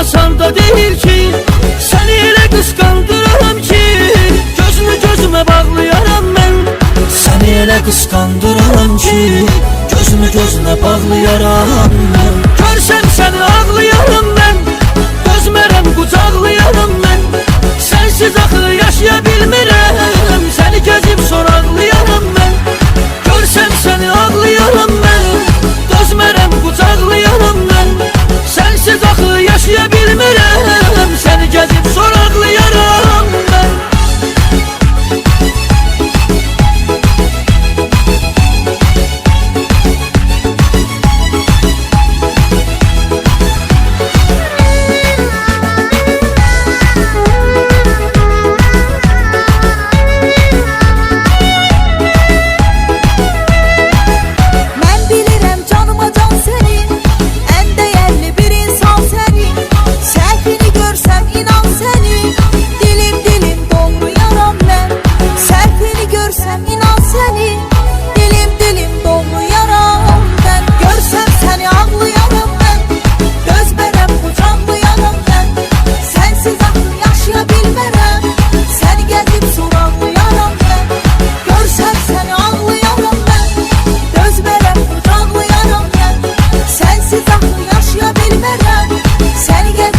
masanda değil ki. Seni elə kıskandıram ki, gözünü gözüme bağlayaram ben. Seni elə kıskandıram ki, gözünü gözüne bağlayaram ben. Görsem seni ağlayaram ben, dözmərəm qucaqlayaram ben. Sensiz axı yaşaya bilmirəm, seni gezip soraqlayaram ben. Görsem seni ağlayaram ben, dözmərəm qucaqlayaram ben. Sensiz axı yaşaya bilmirəm, seni gezip soraqlayaram ben. Yaşaya bilmərəm, səni gəl